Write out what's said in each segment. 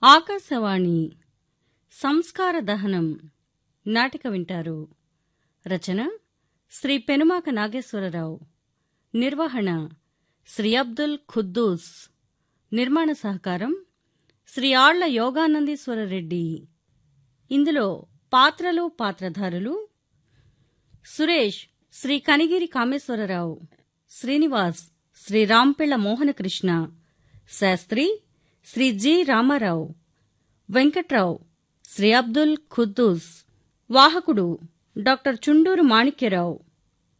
ఆకాశవాణి సంస్కార దహనం నాటిక వింటారు. రచన శ్రీ పెనుమాక నాగేశ్వరరావు. నిర్వహణ శ్రీ అబ్దుల్ ఖుద్దూస్. నిర్మాణ సహకారం శ్రీ ఆళ్ల యోగానందీశ్వరరెడ్డి. ఇందులో పాత్రలు, పాత్రధారులు: సురేష్ శ్రీ కనిగిరి కామేశ్వరరావు, శ్రీనివాస్ శ్రీ రాంపిళ్ల మోహనకృష్ణ, శాస్త్రి శ్రీ జి రామారావు, వెంకట్రావు శ్రీ అబ్దుల్ ఖుద్దూస్, వాహకుడు డాక్టర్ చుండూరు మాణిక్యరావు,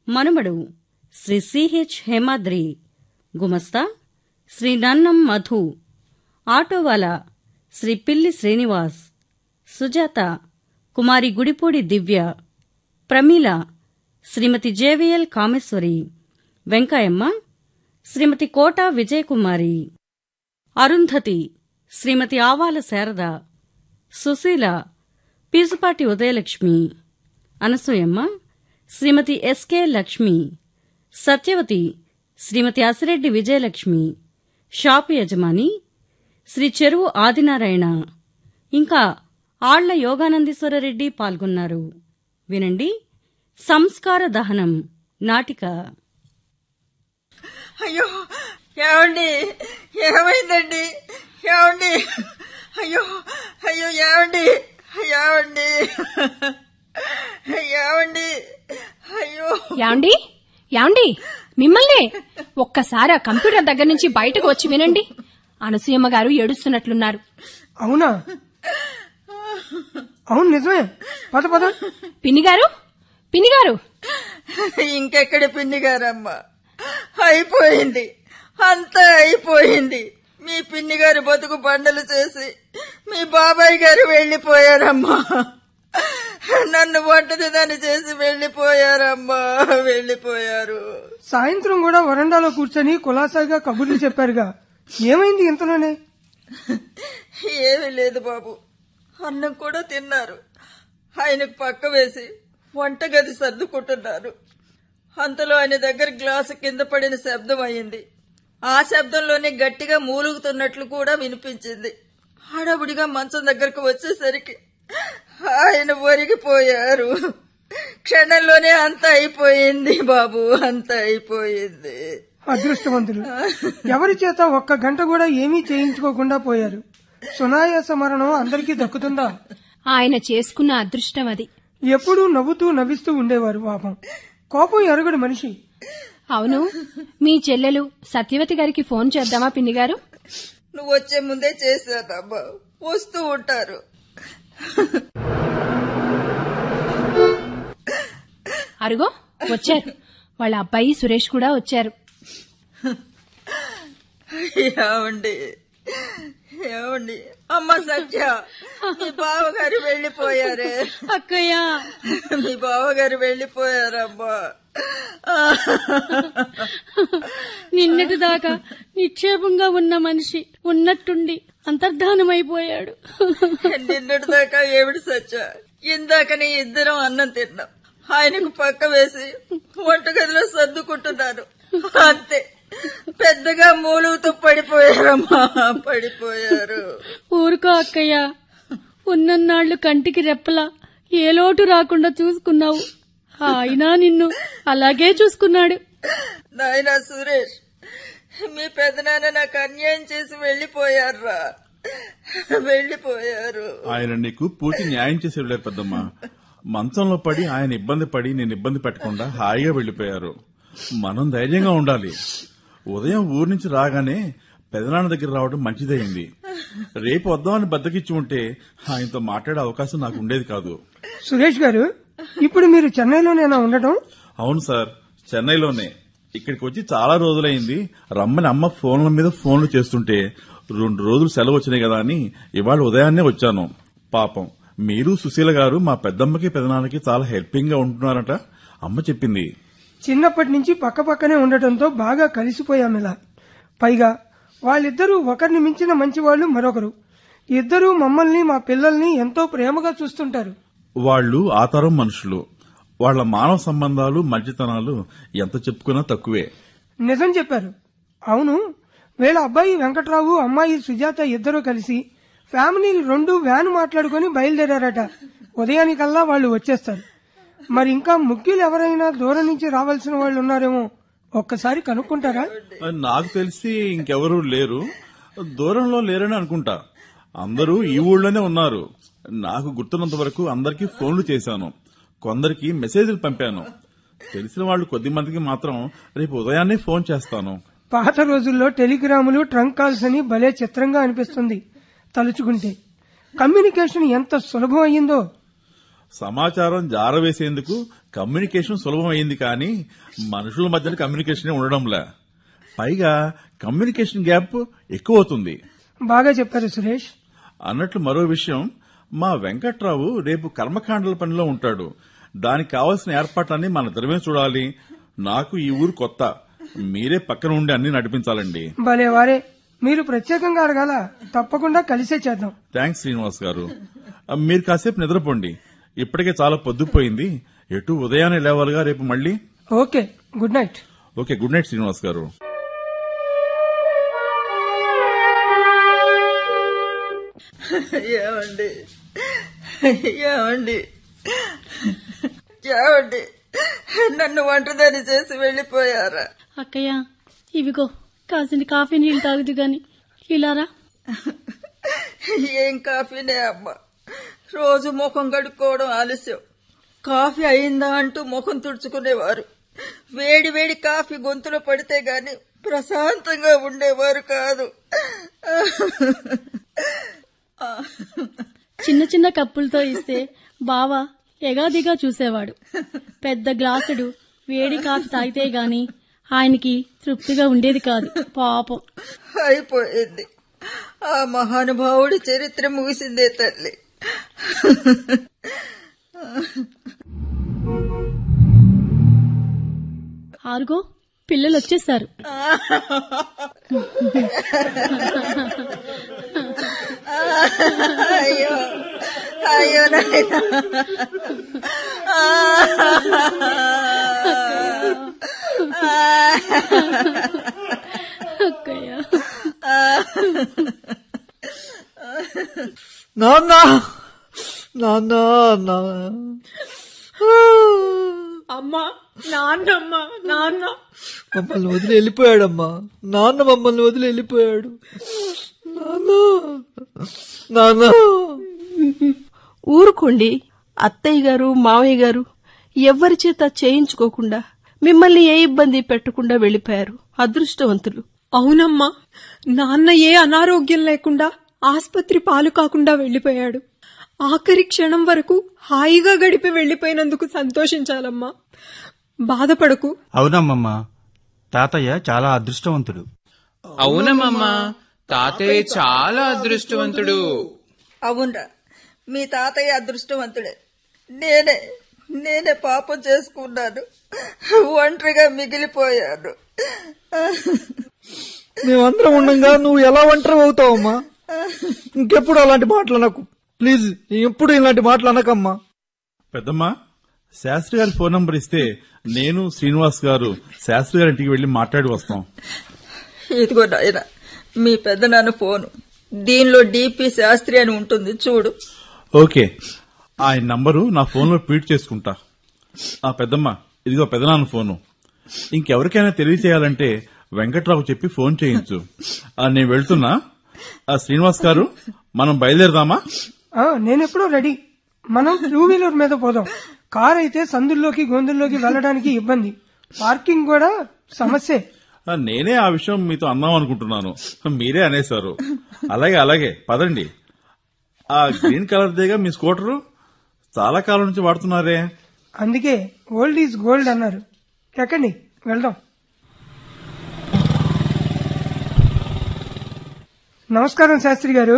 మనుమడు శ్రీ సిహెచ్ హేమాద్రి, గుమస్తా శ్రీ నన్నం మధు, ఆటోవాలా శ్రీ పిల్లి శ్రీనివాస్, సుజాత కుమారి గుడిపూడి దివ్య, ప్రమీల శ్రీమతి జేవిఎల్ కామేశ్వరి, వెంకాయమ్మ శ్రీమతి కోటా విజయకుమారి, అరుంధతి శ్రీమతి ఆవాల శారద, సుశీల పీసుపాటి ఉదయలక్ష్మి, అనసూయమ్మ శ్రీమతి ఎస్కే లక్ష్మి, సత్యవతి శ్రీమతి అసిరెడ్డి విజయలక్ష్మి, షాపు యజమాని శ్రీ చెరువు ఆదినారాయణ, ఇంకా ఆళ్ల యోగానందీశ్వరరెడ్డి పాల్గొన్నారు. వినండి సంస్కార దహనం నాటిక. అయ్యో ఏమండి, ఏమైందండి? ఏమండి, అయ్యో అయ్యో ఏమండి, ఏమండి, ఏమండి, అయ్యో ఏమండి, ఏమండి, మిమ్మల్ని ఒక్కసారి ఆ కంప్యూటర్ దగ్గర నుంచి బయటకు వచ్చి వినండి. అనసూయమ్మ గారు ఏడుస్తున్నట్లున్నారు. అవునా? అవును, నిజమే. పద పద. పిన్నిగారు, పిన్నిగారు. ఇంకెక్కడ పిన్నిగారమ్మా, అయిపోయింది, అంతా అయిపోయింది. మీ పిన్ని గారు బతుకు బండలు చేసి మీ బాబాయ్ గారు వెళ్లిపోయారమ్మా. నన్ను వంటదిదాన్ని చేసి వెళ్లిపోయారమ్మా, వెళ్లిపోయారు. సాయంత్రం కూడా వరండాలో కూర్చొని కులాసాగా కబుర్లు చెప్పారుగా, ఏమైంది ఇంతలోనే? ఏమీ లేదు బాబు, అన్నం కూడా తిన్నారు. ఆయనకు పక్క వేసి వంటగది సర్దుకుంటున్నారు. అంతలో ఆయన దగ్గర గ్లాసు కింద పడిన శబ్దం అయింది. ఆ శబ్దంలోనే గట్టిగా మూలుగుతున్నట్లు కూడా వినిపించింది. హడావుడిగా మంచం దగ్గరకు వచ్చేసరికి ఆయన ఒరిగిపోయారు. క్షణంలోనే అంత అయిపోయింది బాబు, అంత అయిపోయింది. అదృష్టవంతులు. ఎవరి చేత ఒక్క గంట కూడా ఏమీ చేయించుకోకుండా పోయారు. సునాయాస మరణం అందరికీ దక్కుతుందా? ఆయన చేసుకున్న అదృష్టం అది. ఎప్పుడూ నవ్వుతూ నవ్విస్తూ ఉండేవారు. పాపం, కోపం ఎరగడు మనిషి. అవును, మీ చెల్లెలు సత్యవతి గారికి ఫోన్ చేద్దామా పిన్నిగారు? నువ్వు వచ్చే ముందే చేశానమ్మా, వస్తూ ఉంటారు. అరుగో వచ్చారు, వాళ్ళ అబ్బాయి సురేష్ కూడా వచ్చారు. ఏమండి, ఏమండి, అమ్మ సత్య, మీ బావగారు వెళ్లిపోయారే. అక్కయ్య, మీ బావగారు వెళ్లిపోయారమ్మా. నిన్నటి దాకా నిక్షేపంగా ఉన్న మనిషి ఉన్నట్టుండి అంతర్ధానమైపోయాడు. నిన్నటి దాకా ఏమిటి సత్య, ఇందాకని ఇద్దరం అన్నం తిన్నాం. ఆయనకు పక్క వేసి వంటగదిలో సర్దుకుంటున్నాను. అంతే, పెద్దగా మూలుగుతూ పడిపోయారమ్మా, పడిపోయారు. ఊరుకో అక్కయ్య, ఉన్నన్నాళ్లు కంటికి రెప్పలా ఏ లోటు రాకుండా చూసుకున్నావు. ఆయన నిన్ను అలాగే చూసుకున్నాడు. నాయనా సురేష్, మీ పెదనాన్న నాకు అన్యాయం చేసి వెళ్లిపోయారా, వెళ్లిపోయారు. ఆయన నీకు పూర్తి న్యాయం చేసి వెళ్లారు పెద్దమ్మా. మంచంలో పడి ఆయన ఇబ్బంది పడి నేను ఇబ్బంది పెట్టకుండా హాయిగా వెళ్లిపోయారు. మనం ధైర్యంగా ఉండాలి. ఉదయం ఊరి నుంచి రాగానే పెదనాన్న దగ్గర రావడం మంచిదైంది. రేపు వద్దామని బద్దకిచ్చి ఉంటే ఆయనతో మాట్లాడే అవకాశం నాకు ఉండేది కాదు. సురేష్ గారు, ఇప్పుడు మీరు చెన్నైలోనేనా ఉండటం? అవును సార్, చెన్నైలోనే. ఇక్కడికి వచ్చి చాలా రోజులైంది. రమ్మని అమ్మ ఫోన్ల మీద ఫోన్లు చేస్తుంటే 2 రోజులు సెలవు వచ్చినాయి కదా అని ఇవాళ ఉదయాన్నే వచ్చాను. పాపం మీరు సుశీల గారు మా పెద్దమ్మకి పెదనాన్నకి చాలా హెల్పింగ్ గా ఉంటున్నారట అమ్మ చెప్పింది. చిన్నప్పటి నుంచి పక్కపక్కనే ఉండటంతో బాగా కలిసిపోయామిలా. పైగా వాళ్ళిద్దరూ ఒకరిని మించిన మంచివాళ్లు మరొకరు. ఇద్దరూ మమ్మల్ని, మా పిల్లల్ని ఎంతో ప్రేమగా చూస్తుంటారు. వాళ్లు ఆ తరం మనుషులు. వాళ్ల మానవ సంబంధాలు, మంచితనాలు ఎంత చెప్పుకున్నా తక్కువే. నిజం చెప్పారు. అవును, వీళ్ళ అబ్బాయి వెంకట్రావు, అమ్మాయి సుజాత ఇద్దరూ కలిసి ఫ్యామిలీలు 2 వ్యాన్ మాట్లాడుకుని బయలుదేరారట. ఉదయానికల్లా వాళ్ళు వచ్చేస్తారు. మరి ఇంకా ముఖ్యులు ఎవరైనా దూరం నుంచి రావాల్సిన వాళ్ళు ఉన్నారేమో, ఒక్కసారి కనుక్కుంటారా? నాకు తెలిసి ఇంకెవరూ లేరు, దూరంలో లేరని అనుకుంటా. అందరూ ఈ ఊళ్ళోనే ఉన్నారు. నాకు గుర్తున్నంత వరకు అందరికీ ఫోన్లు చేశాను, కొందరికి మెసేజ్లు పంపాను. తెలిసిన వాళ్ళు కొద్ది మందికి మాత్రం రేపు ఉదయాన్నే ఫోన్ చేస్తాను. పాత రోజుల్లో టెలిగ్రాములు, ట్రంక్ కాల్స్ అని భలే చిత్రంగా అనిపిస్తుంది తలుచుకుంటే. కమ్యూనికేషన్ ఎంత సులభం అయ్యిందో. సమాచారం జారవేసేందుకు కమ్యూనికేషన్ సులభం అయింది, కానీ మనుషుల మధ్యన కమ్యూనికేషన్ ఉండడంలే. పైగా కమ్యూనికేషన్ గ్యాప్ ఎక్కువ అవుతుంది. బాగా చెప్పారు సురేష్. అన్నట్లు మరో విషయం, మా వెంకట్రావు రేపు కర్మకాండల పనిలో ఉంటాడు. దానికి కావాల్సిన ఏర్పాట్లన్నీ మన ఇద్దరమే చూడాలి. నాకు ఈ ఊరు కొత్త, మీరే పక్కన ఉండి అన్ని నడిపించాలండి. భలే వారే, మీరు ప్రత్యేకంగా అడగాల. తప్పకుండా కలిసే చేద్దాం. థ్యాంక్స్ శ్రీనివాస్ గారు. మీరు కాసేపు నిద్రపోండి, ఇప్పటికే చాలా పొద్దుపోయింది. ఎటు ఉదయాన్నే లేవాలిగా రేపు మళ్ళీ. Okay, good night. Okay, good night Srinivas గారు. ఏమండి ఏమండి ఏమండి, నన్ను ఒంటరిదాన్ని చేసి వెళ్లిపోయారా? అక్కయ్య, ఇవిగో కాసిన కాఫీ నీళ్ళు తాగుదు గాని ఇలారా. ఏం కాఫీనే అమ్మా, రోజు ముఖం కడుక్కోవడం ఆలస్యం. కాఫీ అయిందా అంటూ ముఖం తుడుచుకునేవారు. వేడి వేడి కాఫీ గొంతులో పడితే గాని ప్రశాంతంగా ఉండేవారు కాదు. చిన్న చిన్న కప్పులతో ఇస్తే బావ ఎగాదిగా చూసేవాడు. పెద్ద గ్లాసుడు వేడి కాఫీ తాగితే గాని ఆయనకి తృప్తిగా ఉండేది కాదు. పాపం అయిపోయింది, ఆ మహానుభావుడి చరిత్ర ముగిసిందే తల్లి. ఆరుగో పిల్లలు వచ్చేసారు. అయ్యో అయ్యో నాయనా. అక్కయ్య, నాన్న నాన్న అమ్మా, నాన్నమ్మ, నాన్న మమ్మల్ని వదిలి వెళ్ళిపోయాడమ్మా. నాన్న మమ్మల్ని వదిలి వెళ్ళిపోయాడు. నాన్న ఊరుకోండి. అత్తయ్య గారు, మావయ్య గారు ఎవ్వరి చేత చేయించుకోకుండా మిమ్మల్ని ఏ ఇబ్బంది పెట్టకుండా వెళ్లిపోయారు. అదృష్టవంతులు. అవునమ్మా, నాన్న ఏ అనారోగ్యం లేకుండా ఆస్పత్రి పాలు కాకుండా వెళ్లిపోయాడు. ఆఖరి క్షణం వరకు హాయిగా గడిపి వెళ్లిపోయినందుకు సంతోషించాలమ్మా. బాధపడకు. అవునమ్మమ్మా, తాతయ్య చాలా అదృష్టవంతుడు. అవునమ్మా, తాతయ్య చాలా అదృష్టవంతుడు. అవునరా, మీ తాతయ్య అదృష్టవంతుడే. నేనే పాపం చేసుకున్నాను, ఒంటరిగా మిగిలిపోయాను. మేమందరం ఉండగా నువ్వు ఎలా ఒంటరి అవుతావమ్మా? ఇంకెప్పుడు అలాంటి మాటలు అనకు ప్లీజ్. ఎప్పుడు ఇలాంటి మాటలు అనకమ్మా. పెద్దమ్మా, శాస్త్రి గారి ఫోన్ నంబర్ ఇస్తే నేను శ్రీనివాస్ గారు శాస్త్రి గారి ఇంటికి వెళ్లి మాట్లాడి వస్తాం. ఇదిగో నాయన, మీ పెద్దనాన్న ఫోను. దీనిలో డిపి శాస్త్రి అని ఉంటుంది, చూడు. ఓకే, ఆయన నంబరు నా ఫోన్లో ఫీడ్ చేసుకుంటా. పెద్దమ్మ, ఇదిగో పెద్దనాన్న ఫోను. ఇంకెవరికైనా తెలియచేయాలంటే వెంకట్రావు చెప్పి ఫోన్ చేయించు. నేను వెళ్తున్నా. శ్రీనివాస్ గారు, మనం బయలుదేరదామా? నేనెప్పుడో రెడీ. మనం 2 వీలర్ మీద పోదాం. కార్ అయితే సందుల్లోకి గొంతుల్లోకి వెళ్లడానికి ఇబ్బంది, పార్కింగ్ కూడా సమస్యే. నేనే ఆ విషయం మీతో అందాం అనుకుంటున్నాను, మీరే అనేశారు. అలాగే పదండి. ఆ గ్రీన్ కలర్ దేగా మీ స్కూటరు, చాలా కాలం నుంచి వాడుతున్నారే. అందుకే ఓల్డ్ ఈజ్ గోల్డ్ అన్నారు. ఎక్కండి, వెళ్దాం. నమస్కారం శాస్త్రి గారు.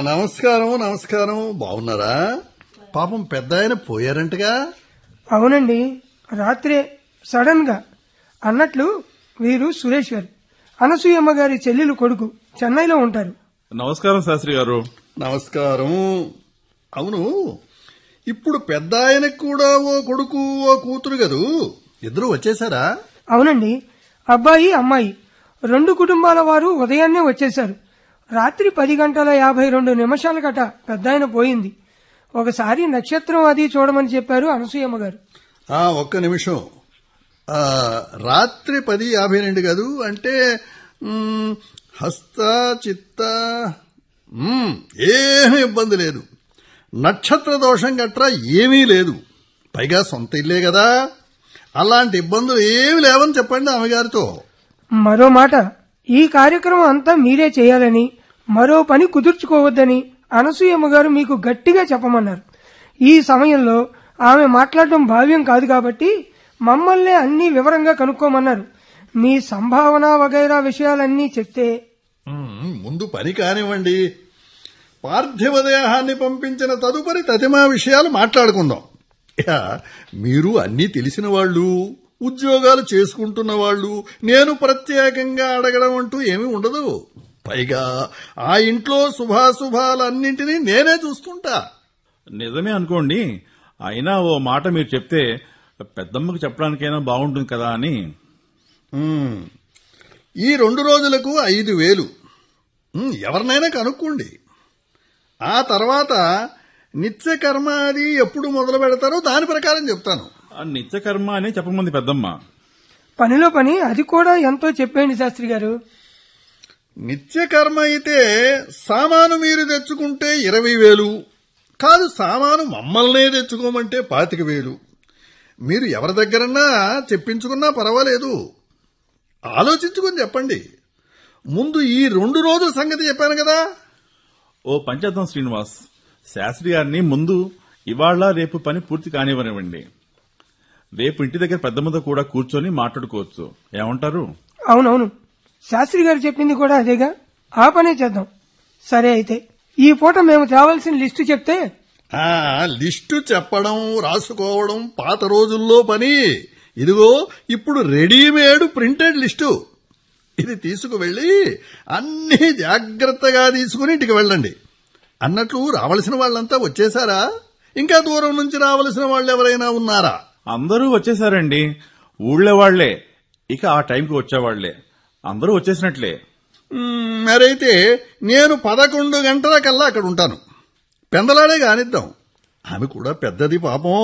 నమస్కారం. బాగున్నారా? పాపం పెద్ద ఆయన పోయారంటగా? అవునండి, రాత్రే సడన్ గా. అన్నట్లు వీరు సురేష్ గారు, అనసూయమ్మ గారి చెల్లెలు కొడుకు, చెన్నైలో ఉంటారు. నమస్కారం శాస్త్రి గారు. నమస్కారం. అవును, ఇప్పుడు పెద్ద ఆయనకు కూడా ఓ కొడుకు ఓ కూతురు కదూ, ఇద్దరు వచ్చేసారా? అవునండి, అబ్బాయి అమ్మాయి 2 కుటుంబాల వారు ఉదయాన్నే వచ్చేశారు. రాత్రి 10:52 గట పెద్దాయన పోయింది. ఒకసారి నక్షత్రం అది చూడమని చెప్పారు అనసూయమ్మ గారు. ఒక్క నిమిషం. రాత్రి 10:52 కాదు అంటే హస్త చిత్త ఏమీ ఇబ్బంది లేదు. నక్షత్ర దోషం గట్రా ఏమీ లేదు. పైగా సొంత ఇల్లే కదా, అలాంటి ఇబ్బందులు ఏమి లేవని చెప్పండి ఆమెగారితో. మరో మాట, ఈ కార్యక్రమం అంతా మీరే చేయాలని, మరో పని కుదుర్చుకోవద్దని అనసూయమ్మ గారు మీకు గట్టిగా చెప్పమన్నారు. ఈ సమయంలో ఆమె మాట్లాడటం భావ్యం కాదు కాబట్టి మమ్మల్నే అన్ని వివరంగా కనుక్కోమన్నారు. మీ సంభావన వగైరా విషయాలన్నీ చెప్తే. ముందు పని కానివ్వండి. పార్థివ దేహాన్ని పంపించిన తదుపరి తదిమా విషయాలు మాట్లాడుకుందాం. మీరు అన్నీ తెలిసిన వాళ్ళు, ఉద్యోగాలు చేసుకుంటున్న వాళ్ళు, నేను ప్రత్యేకంగా అడగడం అంటూ ఏమీ ఉండదు. పైగా ఆ ఇంట్లో శుభాశుభాలన్నింటినీ నేనే చూస్తుంటా. నిజమే అనుకోండి. అయినా ఓ మాట మీరు చెప్తే పెద్దమ్మకు చెప్పడానికైనా బాగుంటుంది కదా అని. ఈ 2 రోజులకు 5,000 ఎవరినైనా కనుక్కోండి. ఆ తర్వాత నిత్యకర్మ అది ఎప్పుడు మొదలు పెడతారో దాని ప్రకారం చెప్తాను. నిత్యకర్మ అని చెప్పమంది పెద్దమ్మ. పనిలో పని అది కూడా ఎంతో చెప్పేయండి శాస్త్రి గారు. నిత్యకర్మ అయితే సామాను మీరు తెచ్చుకుంటే 20,000 కాదు, సామాను మమ్మల్నే తెచ్చుకోమంటే 25,000. మీరు ఎవరి దగ్గరన్నా చెప్పించుకున్నా పర్వాలేదు. ఆలోచించుకుని చెప్పండి. ముందు ఈ 2 రోజుల సంగతి చెప్పాను కదా. ఓ పంచేద్దాం శ్రీనివాస్, శాస్త్రి గారిని ముందు ఇవాళ రేపు పని పూర్తి కానివ్వనివ్వండి. రేపు ఇంటి దగ్గర పెద్దమ్మతో కూడా కూర్చొని మాట్లాడుకోవచ్చు. ఏమంటారు? అవునవును, శాస్త్రి గారు చెప్పింది కూడా అదేగా. ఆ పనే చేద్దాం. సరే అయితే ఈ పూట మేము తేవాల్సిన లిస్టు చెప్తే. లిస్టు చెప్పడం రాసుకోవడం పాత రోజుల్లో పని. ఇదిగో ఇప్పుడు రెడీమేడ్ ప్రింటెడ్ లిస్టు. ఇది తీసుకువెళ్లి అన్ని జాగ్రత్తగా తీసుకుని ఇంటికి వెళ్ళండి. అన్నట్లు రావలసిన వాళ్ళంతా వచ్చేశారా? ఇంకా దూరం నుంచి రావలసిన వాళ్ళు ఎవరైనా ఉన్నారా? అందరూ వచ్చేసారండి. ఊళ్ళో వాళ్లే, ఇక ఆ టైంకి వచ్చేవాళ్లే. అందరూ వచ్చేసినట్లే. మరైతే నేను 11 గంటలకల్లా అక్కడ ఉంటాను. పెందలాడే కానిద్దాం. ఆమె కూడా పెద్దది పాపం.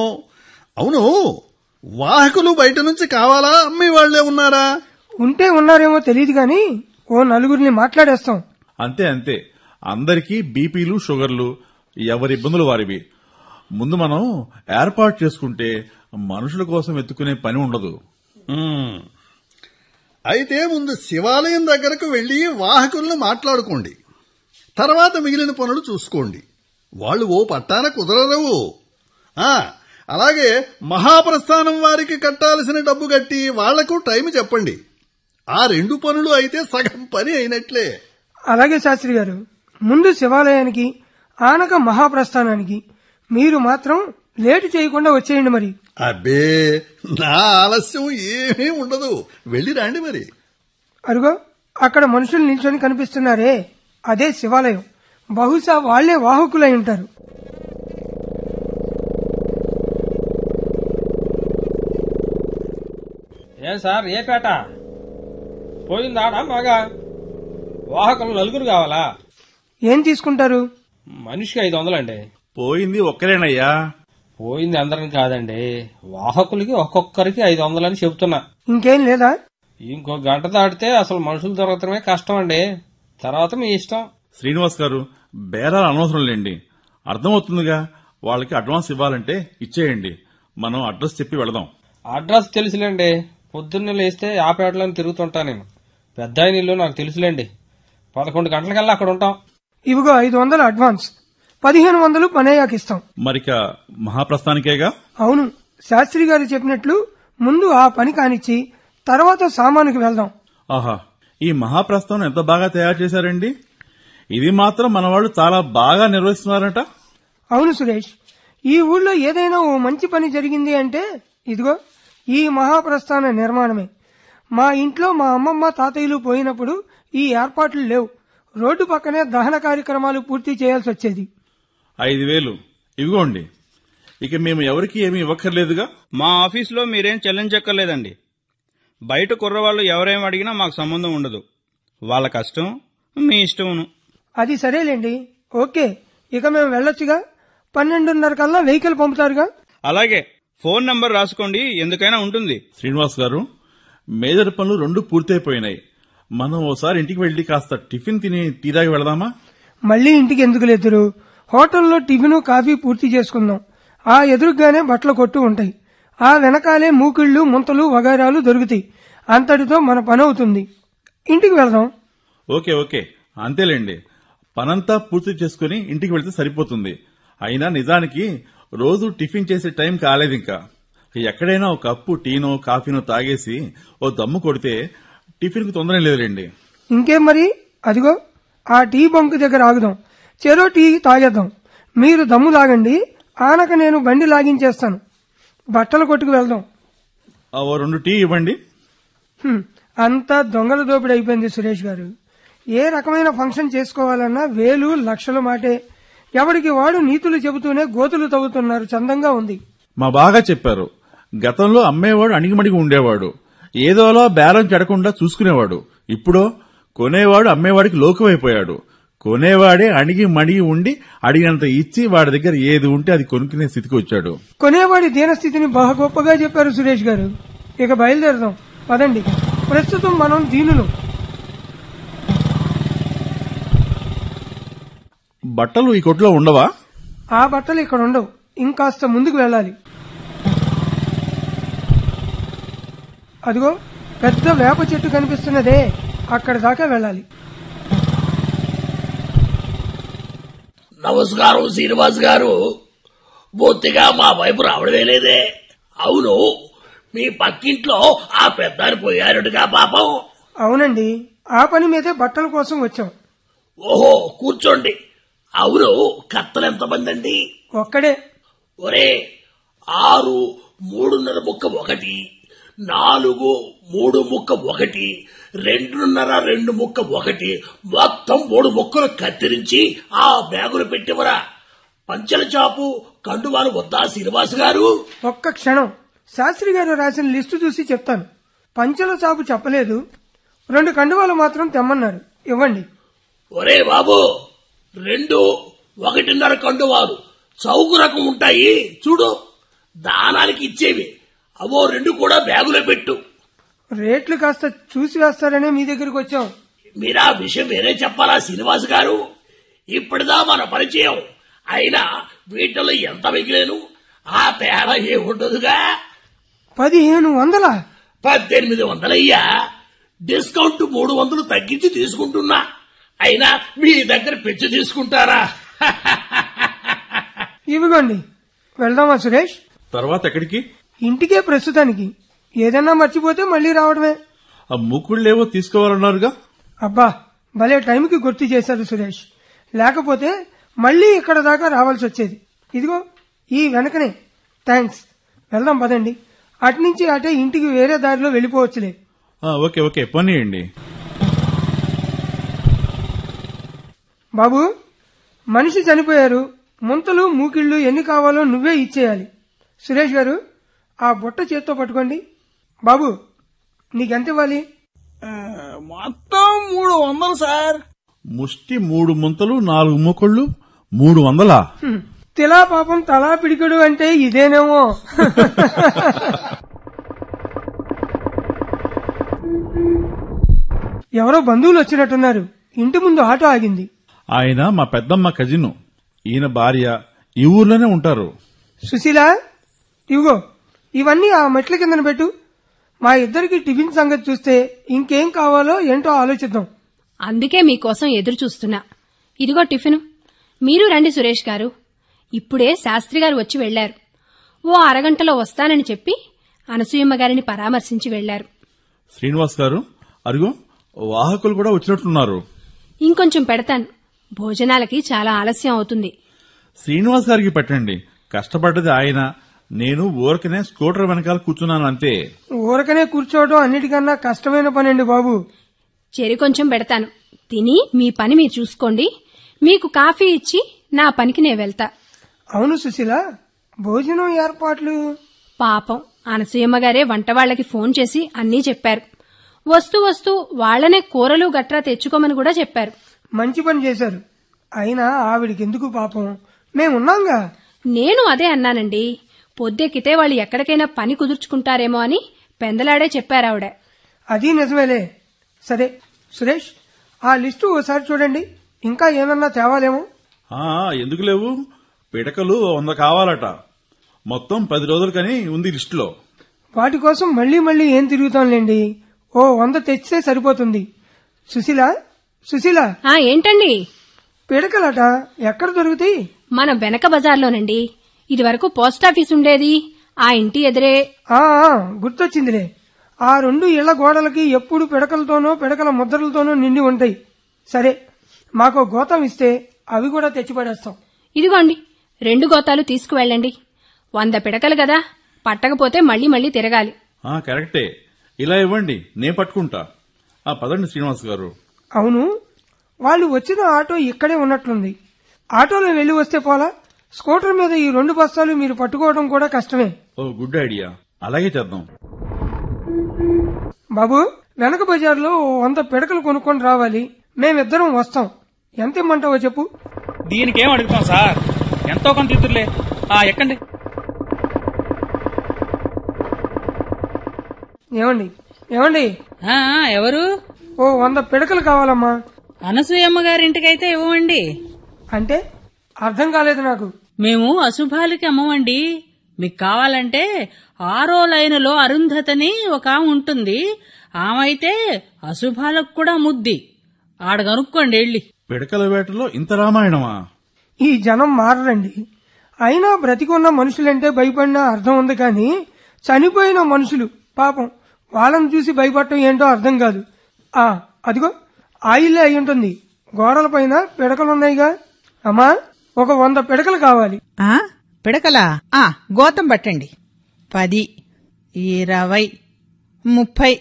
అవును, వాహకులు బయట నుంచి కావాలా, అమ్మి వాళ్లే ఉన్నారా? ఉంటే ఉన్నారేమో తెలియదు గాని ఓ 4 మాట్లాడేస్తాం. అంతే అంతే. అందరికీ బీపీలు షుగర్లు, ఎవరి ఇబ్బందులు వారివి. ముందు మనం ఏర్పాటు చేసుకుంటే మనుషుల కోసం ఎత్తుకునే పని ఉండదు. అయితే ముందు శివాలయం దగ్గరకు వెళ్లి వాహకులను మాట్లాడుకోండి. తర్వాత మిగిలిన పనులు చూసుకోండి. వాళ్ళు ఓ పట్టాన కుదరవు. అలాగే మహాప్రస్థానం వారికి కట్టాల్సిన డబ్బు కట్టి వాళ్లకు టైం చెప్పండి. ఆ 2 పనులు అయితే సగం పని అయినట్లే. అలాగే శాస్త్రి గారు, ముందు శివాలయానికి, ఆనక మహాప్రస్థానానికి. మీరు మాత్రం లేటు చేయకుండా వచ్చేయండి మరి. అబ్బే, నా ఆలస్యం ఏమీ ఉండదు. వెళ్ళి రండి మరి. అరుగో అక్కడ మనుషులు నిల్చొని కనిపిస్తున్నారే, అదే శివాలయం. బహుశా వాళ్లే వాహకులై ఉంటారు. ఏం సార్, ఏ పేట పోయిందాడా? బాగా వాహకులు 4 కావాలా? ఏం తీసుకుంటారు? మనిషికి 500 అండి. పోయింది ఒక్కరేనయ్యా. పోయింది అందరిని కాదండి, వాహకులకి ఒక్కొక్కరికి 500 అని చెబుతున్నా. ఇంకేం లేదా? ఇంకో గంట దాటితే అసలు మనుషులు దొరకటమే కష్టం అండి. తర్వాత మీ ఇష్టం. శ్రీనివాస్ గారు, బేరాలు అనవసరం లేండి. అర్థమవుతుందిగా. వాళ్ళకి అడ్వాన్స్ ఇవ్వాలంటే ఇచ్చేయండి. మనం అడ్రస్ చెప్పి వెళదాం. అడ్రస్ తెలుసులేండి. పొద్దున్నే లేస్తే ఆ పేటలో తిరుగుతుంటా నేను. పెద్ద ఇల్లు నాకు తెలుసులేండి. 11 గంటలకల్లా అక్కడ ఉంటాం. ఇవిగో 500 అడ్వాన్స్, 1500 పనయ్యాకిస్తాం. మరిక మహాప్రస్థానికేగా? అవును, శాస్త్రి గారు చెప్పినట్లు ముందు ఆ పని కానిచ్చి తర్వాత సామానుకి వెళ్దాం. ఆహా, ఈ మహాప్రస్థానం ఎంత బాగా తయారు చేశారండి. ఇది మాత్రం మన వాళ్ళు చాలా బాగా నిర్వహిస్తున్నారట. అవును సురేష్, ఈ ఊళ్ళో ఏదైనా ఓ మంచి పని జరిగింది అంటే ఇదిగో ఈ మహాప్రస్థాన నిర్మాణమే. మా ఇంట్లో మా అమ్మమ్మ తాతయ్యలు పోయినప్పుడు ఈ ఏర్పాట్లు లేవు. రోడ్డు పక్కనే దహన కార్యక్రమాలు పూర్తి చేయాల్సి వచ్చేది. 5,000 ఇవిగోండి. ఇక మేము ఎవరికి ఏమీ ఇవ్వక్కర్లేదుగా. మా ఆఫీసులో మీరేం చెల్లించక్కర్లేదండి. బయట కుర్రవాళ్లు ఎవరేం అడిగినా మాకు సంబంధం ఉండదు. వాళ్ళ కష్టం మీ ఇష్టమును. అది సరేలేండి. ఓకే, ఇక మేము వెళ్ళొచ్చుగా. 12:30 కల్లా వెహికల్ పంపుతారుగా? అలాగే, ఫోన్ నంబర్ రాసుకోండి, ఎందుకైనా ఉంటుంది. శ్రీనివాస్ గారు, మేజర్ పనులు 2 పూర్తయిపోయినాయి. మనం ఓసారి ఇంటికి వెళ్లి కాస్త టిఫిన్ తిని టీ తాగి వెళదామా? మళ్ళీ ఇంటికి ఎందుకు లేదురు? హోటల్లో టిఫిన్ కాఫీ పూర్తి చేసుకుందాం. ఆ ఎదురుగానే బట్టల కొట్టు ఉంటాయి. ఆ వెనకాలే మూకిళ్లు, ముంతలు, వగైరాలు దొరుకుతాయి. అంతటితో మన పని అవుతుంది. ఇంటికి వెళదాం. ఓకే ఓకే, అంతేలేండి. పనంతా పూర్తి చేసుకుని ఇంటికి వెళ్తే సరిపోతుంది. అయినా నిజానికి రోజు టిఫిన్ చేసే టైం కాలేదు. ఇంకా ఎక్కడైనా ఒక కప్పు టీనో కాఫీనో తాగేసి ఓ దమ్ము కొడితే టిఫిన్ కు తొందర లేదులేండి. ఇంకేం మరి, అదిగో ఆ టీ బంక్ దగ్గర ఆగుదాం. చెరో టీ తాగేద్దాం. మీరు దమ్ము లాగండి, ఆనక నేను బండి లాగించేస్తాను. బట్టల కొట్టుకు వెళ్దాం. ఓ 2 టీ ఇవ్వండి. అంతా దొంగల దోపిడీ అయిపోయింది సురేష్ గారు. ఏ రకమైన ఫంక్షన్ చేసుకోవాలన్నా వేలు లక్షల మాటే. ఎవరికి వాడు నీతులు చెబుతూనే గోతులు తవ్వుతున్నారు. చందంగా ఉంది. మా బాగా చెప్పారు. గతంలో అమ్మేవాడు అణిగిమణిగి ఉండేవాడు, ఏదోలా బేరం చెడకుండా చూసుకునేవాడు. ఇప్పుడు కొనేవాడు అమ్మేవాడికి లోకమైపోయాడు. కొనేవాడే అణిగి మణిగి ఉండి అడిగినంత ఇచ్చి వాడి దగ్గర ఏది ఉంటే అది కొనుక్కునే స్థితికి వచ్చాడు. కొనేవాడి దీనస్థితిని బాగా గొప్పగా చెప్పారు సురేష్ గారు. ఇక బయలుదేరదాం పదండి. ప్రస్తుతం మనం దీనులు. బట్టలు ఈ కొట్లో ఉండవా? ఆ బట్టలు ఇక్కడ ఉండవు. ఇంకాస్త ముందుకు వెళ్ళాలి. అదిగో పెద్ద వేప చెట్టు కనిపిస్తున్నదే, అక్కడ దాకా వెళ్ళాలి. నమస్కారం శ్రీనివాస్ గారు. బొత్తిగా మా వైపు రావడమే లేదే. అవును, మీ పక్కింట్లో ఆ పెద్దారు పోయారుగా పాపం. అవునండి, ఆ పని మీదే బట్టల కోసం వచ్చాం. ఓహో, కూర్చోండి. అవును, కత్తలు ఎంతమంది అండి? ఒక్కడే. ఒరే, 6 3.5 ముక్క 1, 4 3 ముక్క 1, 2.5 2 ముక్క 1, మొత్తం 3 ముక్కలు కత్తిరించి ఆ బ్యాగులు పెట్టివరా. పంచల చాపు కండువాలు వద్దా శ్రీనివాస్ గారు? ఒక్క క్షణం, శాస్త్రి గారు రాసిన లిస్టు చూసి చెప్తాను. పంచల చాపు చెప్పలేదు, 2 కండువాలు మాత్రం తెమ్మన్నారు. ఇవ్వండి. ఒరే బాబు, 2 1.5 కండువాలు చౌకు రకం ఉంటాయి చూడు, దానానికి ఇచ్చేవి. అవో 2 కూడా బ్యాగులో పెట్టు. రేట్లు కాస్త చూసి వేస్తారనే మీ దగ్గరకు వచ్చాం. మీరా విషయం వేరే చెప్పాలా శ్రీనివాస్ గారు? ఇప్పటిదా మన పరిచయం. అయినా వీటిలో ఎంత మిగిలేను? ఆ తేడా ఏముండదుగా. 1500. 1800 అయ్యా. డిస్కౌంట్ 300 తగ్గించి తీసుకుంటున్నా. అయినా మీ దగ్గర పెంచి తీసుకుంటారా? ఇవిగోండి. వెళ్దామా సురేష్? తర్వాత ఎక్కడికి? ఇంటికే ప్రస్తుతానికి. ఏదన్నా మర్చిపోతే మళ్లీ రావడమే. ఆ మూకుళ్ళేవో తీసుకోవాలన్నారుగా. అబ్బా, భలే టైంకి గుర్తు చేశారు సురేష్. లేకపోతే మళ్లీ ఇక్కడ దాకా రావాల్సి వచ్చేది. ఇదిగో ఈ వెనకనే. థ్యాంక్స్. వెళ్దాం పదండి. అటునుంచి అటే ఇంటికి వేరే దారిలో వెళ్లిపోవచ్చులే. Okay okay, పోనీయండి. బాబు, మనిషి చనిపోయారు. ముంతలు మూకిళ్లు ఎన్ని కావాలో నువ్వే ఇచ్చేయాలి. సురేష్ గారు, ఆ బుట్ట చేత్తో పట్టుకోండి. బాబు, నీకెంత ఇవ్వాలి? మొత్తం 300 సార్. ముష్టి 3 ముంతలు 4 మూకుళ్ళు 300. తిలా పాపం తలా పిడికడు అంటే ఇదేనేమో. ఎవరో బంధువులు వచ్చినట్టున్నారు. ఇంటి ముందు ఆటో ఆగింది. ఆయన మా పెద్దమ్మ కజిన్. ఈయన భార్య ఈ ఊర్లోనే ఉంటారు. సుశీల, ఇవిగో ఇవన్నీ ఆ మెట్ల కిందన పెట్టు. మా ఇద్దరికి టిఫిన్ సంగతి చూస్తే ఇంకేం కావాలో ఏంటో ఆలోచిద్దాం. అందుకే మీకోసం ఎదురు చూస్తున్నా. ఇదిగో టిఫిను. మీరు రండి సురేష్ గారు. ఇప్పుడే శాస్త్రి గారు వచ్చి వెళ్లారు. ఓ అరగంటలో వస్తానని చెప్పి అనసూయమ్మ గారిని పరామర్శించి వెళ్లారు. శ్రీనివాస్ గారు, అరుగో వాహకులు కూడా వచ్చినట్లున్నారు. ఇంకొంచెం పెడతాను. భోజనాలకి చాలా ఆలస్యం అవుతుంది. శ్రీనివాస్ గారికి పెట్టండి. కష్టపడ్డది ఆయన. నేను ఊరకనే స్కూటర్ వెనకాల కూర్చున్నాను అంతే. ఊరకనే కూర్చోవడం అన్నిటికన్నా కష్టమైన పనండి బాబు. చెరి కొంచెం పెడతాను. తిని మీ పని మీరు చూసుకోండి. మీకు కాఫీ ఇచ్చి నా పనికి నే వెళ్తా. అవును సుశీల, భోజనం ఏర్పాట్లు? పాపం అనసూయమ్మ గారే వంటవాళ్లకి ఫోన్ చేసి అన్నీ చెప్పారు. వస్తూ వస్తూ వాళ్లనే కూరలు గట్రా తెచ్చుకోమని కూడా చెప్పారు. మంచి పని చేశారు. అయినా ఆవిడికి ఎందుకు పాపం, మేమున్నాంగా. నేను అదే అన్నానండి. పొద్దెక్కితే వాళ్ళు ఎక్కడికైనా పని కుదుర్చుకుంటారేమో అని పెందలాడే చెప్పారావిడ. అది నిజమేలే. సరే సురేష్, ఆ లిస్టు ఓసారి చూడండి, ఇంకా ఏమన్నా తేవాలేమో. ఎందుకు లేవు, పిడకలు 100 కావాలట. మొత్తం 10 రోజులకని ఉంది లిస్టులో. వాటి కోసం మళ్లీ మళ్లీ ఏం తిరుగుతాంలేండి, ఓ 100 తెచ్చితే సరిపోతుంది. సుశీల ఏంటండి? పిడకలట ఎక్కడ దొరుకుతాయి? మన వెనక బజార్లోనండి. ఇది వరకు పోస్టాఫీస్ ఉండేది, ఆ ఇంటి ఎదురే. గుర్తొచ్చిందిలే. ఆ 2 ఇళ్ల గోడలకి ఎప్పుడు పిడకలతోనో పిడకల ముద్రలతోనో నిండి ఉంటాయి. సరే, మాకో గోతం ఇస్తే అవి కూడా తెచ్చిపడేస్తాం. ఇదిగోండి 2 గోతాలు తీసుకువెళ్ళండి. 100 పిడకలు కదా, పట్టకపోతే మళ్లీ మళ్లీ తిరగాలి. కరెక్టే, ఇలా ఇవ్వండి, నేను పట్టుకుంటా. పదండి శ్రీనివాస్ గారు. అవును, వాళ్ళు వచ్చిన ఆటో ఇక్కడే ఉన్నట్లుంది. ఆటోలో వెళ్లి వస్తే పోలా? స్కూటర్ మీద ఈ 2 బస్తాలు మీరు పట్టుకోవడం కూడా కష్టమే. గుడ్ ఐడియా, అలాగే చేద్దాం. బాబు, వెనక బజార్లో 100 పిడకలు కొనుక్కొని రావాలి. మేమిద్దరం వస్తాం. ఎంత ఇమ్మంటావో చెప్పు. దీనికేం అడుగుతాం సార్, ఎంతో కొంత ఇద్దురులే. ఎక్కండి. ఏమండి ఎవరు? ఓ 100 పిడకలు కావాలమ్మా. అనసూయమ్మ గారింటికైతే ఇవ్వండి. అంటే అర్థం కాలేదు నాకు. మేము అశుభాలకి అమ్మవండి. మీకు కావాలంటే 6వ లైనులో అరుంధతని ఒక ఉంటుంది, ఆమైతే అశుభాలకు కూడా ముద్ది. ఆడగనుక్కోండి వెళ్ళి. పిడకల వేటలో ఇంత రామాయణమా? ఈ జనం మారరండి. అయినా బ్రతికున్న మనుషులంటే భయపడినా అర్థం ఉంది, కానీ చనిపోయిన మనుషులు పాపం, వాళ్ళని చూసి భయపడటం ఏంటో అర్థం కాదు. అదిగో ఆయిల్లే అయి ఉంటుంది, గోడల పైన పిడకలున్నాయిగా. అమ్మా, ఒక 100 పిడకలు కావాలి. పిడకలా? గోతం పట్టండి. 10, 20, 30,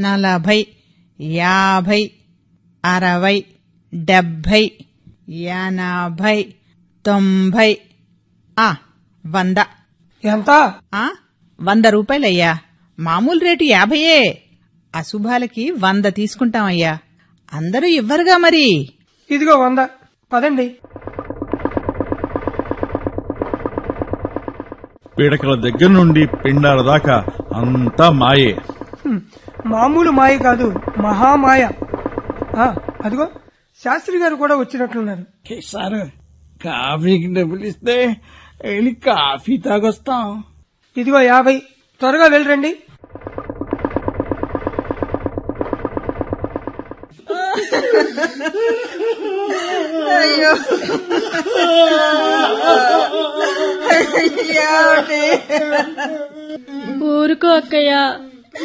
40, 50, 60, 70, 80, 90, 100. ఎంత? 100 రూపాయలయ్యా. మామూలు రేటు 50. అశుభాలకి 100 తీసుకుంటామయ్యా. అందరూ ఇవ్వరుగా మరి. ఇదిగో 100. పదండి. పీడకల దగ్గర నుండి పిండాల దాకా అంతా మాయే. మామూలు మాయ కాదు, మహామాయ. అదిగో శాస్త్రి గారు కూడా వచ్చినట్లున్నారు. సార్, కాఫీకి డబ్బులు ఇస్తే వెళ్ళి కాఫీ తాగొస్తాం. ఇదిగో 50. త్వరగా వెళ్ళరండి. అయ్యో, ఊరుకో అక్కయ్య,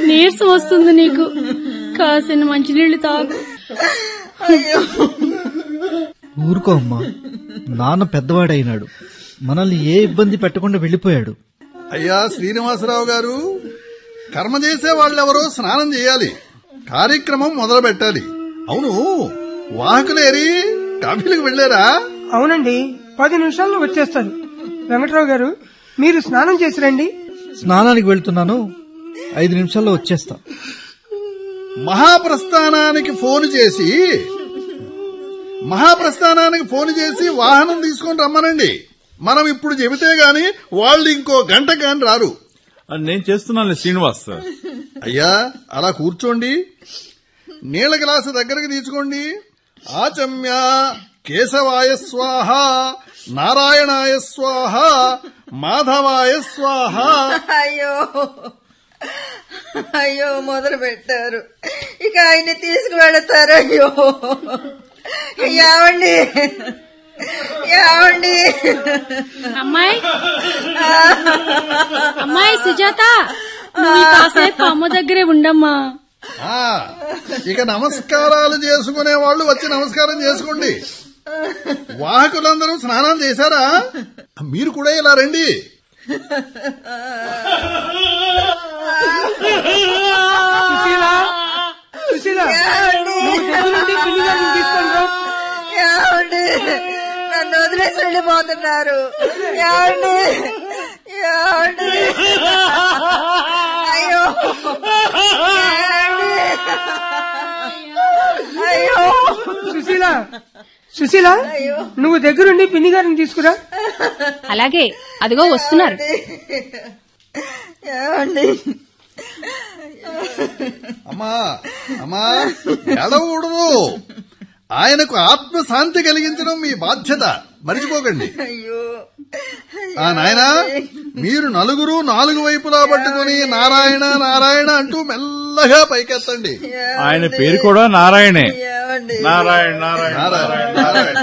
నీరసం వస్తుంది నీకు. కాసిన మంచినీళ్లు తాగు. ఊరుకో అమ్మా, నాన్న పెద్దవాడైనాడు, మనల్ని ఏ ఇబ్బంది పెట్టకుండా వెళ్లిపోయాడు. అయ్యా శ్రీనివాసరావు గారు, కర్మ చేసే వాళ్ళెవరో స్నానం చేయాలి, కార్యక్రమం మొదలు పెట్టాలి. అవును, వాహకులేరి కాఫీలకు వెళ్లారా? అవునండి, 10 నిమిషాల్లో వచ్చేస్తారు. వెంకట్రావు గారు, మీరు స్నానం చేసి రండి. స్నానానికి వెళ్తున్నాను, 5 నిమిషాల్లో వచ్చేస్తా. మహాప్రస్థానానికి ఫోన్ చేసి వాహనం తీసుకొని రమ్మనండి. మనం ఇప్పుడు చెబితే గాని వాళ్ళు ఇంకో గంట కాని రారు. నేను చేస్తున్నాను శ్రీనివాస్. అయ్యా, అలా కూర్చోండి. నీళ్ల గ్లాసు దగ్గరకు తీసుకోండి. ఆచమ్య కేశవాయ స్వాహ, నారాయణాయ స్వాహ, మాధవాయ స్వాహ. అయ్యో, మొదలు పెట్టారు. ఇక ఆయన్ని తీసుకువెళతారు. అయ్యో, ఏమండి అమ్మాయి సుజాత, నువ్వు కాసేపు అమ్మ దగ్గరే ఉండమ్మా. ఇక నమస్కారాలు చేసుకునే వాళ్ళు వచ్చి నమస్కారం చేసుకోండి. వాహకులందరూ స్నానం చేశారా? మీరు కూడా ఇలా రండి. నన్ను వదిలేసి వెళ్ళిపోతున్నారు. అయ్యో, సుశీల సుశీల నువ్వు దగ్గరుండి పిన్ని గారిని తీసుకురా. అలాగే, అదిగో వస్తున్నారు. అమ్మా అమ్మా ఎడవకూడదు. ఆయనకు ఆత్మశాంతి కలిగించడం మీ బాధ్యత, మర్చిపోకండి. ఆ నాయనా, మీరు నలుగురు 4 వైపులా పట్టుకుని నారాయణ నారాయణ అంటూ మెల్లగా పైకెత్తండి. ఆయన పేరు కూడా నారాయణే. నారాయణ నారాయణ నారాయణ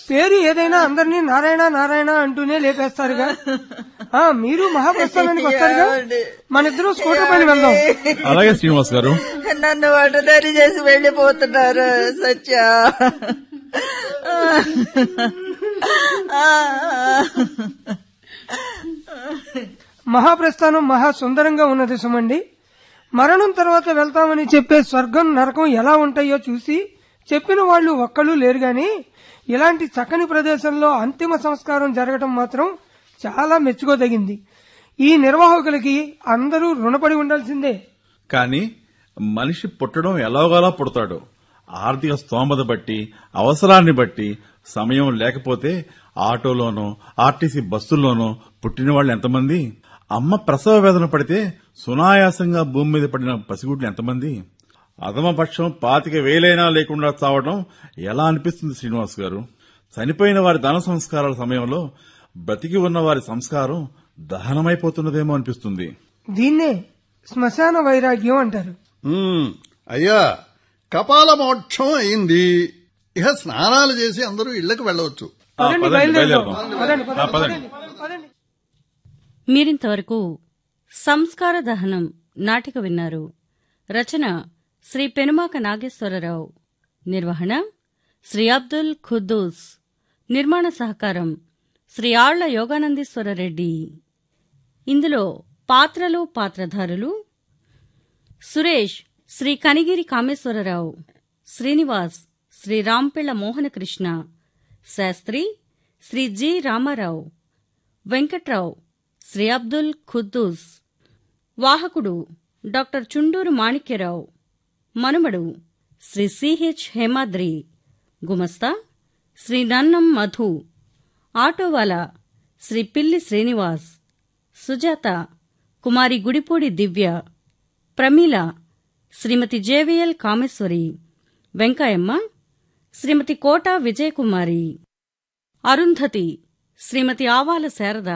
పేరు ఏదైనా అందరినీ నారాయణ నారాయణ అంటూనే లేపేస్తారుగా. మీరు మహాప్రస్థానానికి వస్తారుగా, మనిద్దరం స్కూటర్ పైన వెళ్దాం. అలాగే శ్రీనివాస్ గారు. నన్ను వటదారి చేసి వెళ్లిపోతున్నారు సత్య. మహాప్రస్థానం మహా సుందరంగా ఉన్నది సుమండి. మరణం తర్వాత వెళ్తామని చెప్పే స్వర్గం నరకం ఎలా ఉంటాయో చూసి చెప్పిన వాళ్ళు ఒక్కళ్ళు లేరు గాని ఇలాంటి చక్కని ప్రదేశంలో అంతిమ సంస్కారం జరగడం మాత్రం చాలా మెచ్చుకోదగింది. ఈ నిర్వాహకులకి అందరూ రుణపడి ఉండాల్సిందే. కానీ మనిషి పుట్టడం ఎలాగోలా పుడతాడు. ఆర్థిక స్తోమత బట్టి, అవసరాన్ని బట్టి సమయం లేకపోతే ఆటోలోనో ఆర్టీసీ బస్సుల్లోనో పుట్టిన వాళ్ళు ఎంతమంది? అమ్మ ప్రసవ వేదన పడితే సునాయాసంగా భూమి మీద పడిన పసిగుడ్లు ఎంతమంది? అధమపక్షం 25,000 లేకుండా చావడం ఎలా అనిపిస్తుంది శ్రీనివాస్ గారు? చనిపోయిన వారి దాన సంస్కారాల సమయంలో బ్రతికి ఉన్న వారి సంస్కారం దహనమైపోతున్నదేమో అనిపిస్తుంది. దీన్నే శ్మశాన వైరాగ్యం అంటారు. అయ్యా, కపాల మోక్షం అయింది. ఇక స్నానాలు చేసి అందరూ ఇళ్లకు వెళ్లవచ్చు. మీరింతవరకు సంస్కార దహనం నాటిక విన్నారు. రచన శ్రీ పెనుమాక నాగేశ్వరరావు. నిర్వహణ శ్రీ అబ్దుల్ ఖుద్దూస్. నిర్మాణ సహకారం శ్రీ ఆళ్ల యోగానందీశ్వర రెడ్డి. ఇందులో పాత్రలు, పాత్రధారులు: సురేష్ శ్రీ కనిగిరి కామేశ్వరరావు, శ్రీనివాస్ శ్రీ రాంపిళ్ల మోహనకృష్ణ, శాస్త్రి శ్రీ జి రామారావు, వెంకట్రావు శ్రీ అబ్దుల్ ఖుద్దూస్, వాహకుడు డాక్టర్ చుండూరు మాణిక్యరావు, మనుమడు శ్రీ సిహెచ్ హేమాద్రి, గుమస్తా శ్రీ నన్నం మధు, ఆటోవాలా శ్రీ పిల్లి శ్రీనివాస్, సుజాత కుమారి గుడిపూడి దివ్య, ప్రమీల శ్రీమతి జేవిఎల్ కామేశ్వరి, వెంకయ్యమ్మ శ్రీమతి కోట విజయకుమారి, అరుంధతి శ్రీమతి ఆవాల శారద,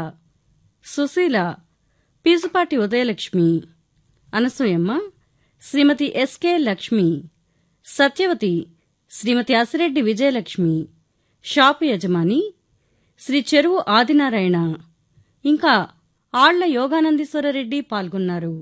సుశీల పీసుపాటి ఉదయలక్ష్మి, అనసూయమ్మ శ్రీమతి ఎస్కే లక్ష్మి, సత్యవతి శ్రీమతి అసిరెడ్డి విజయలక్ష్మి, షాపు యజమాని శ్రీ చెరువు ఆదినారాయణ, ఇంకా ఆళ్ల యోగానందీశ్వరరెడ్డి పాల్గొన్నారు.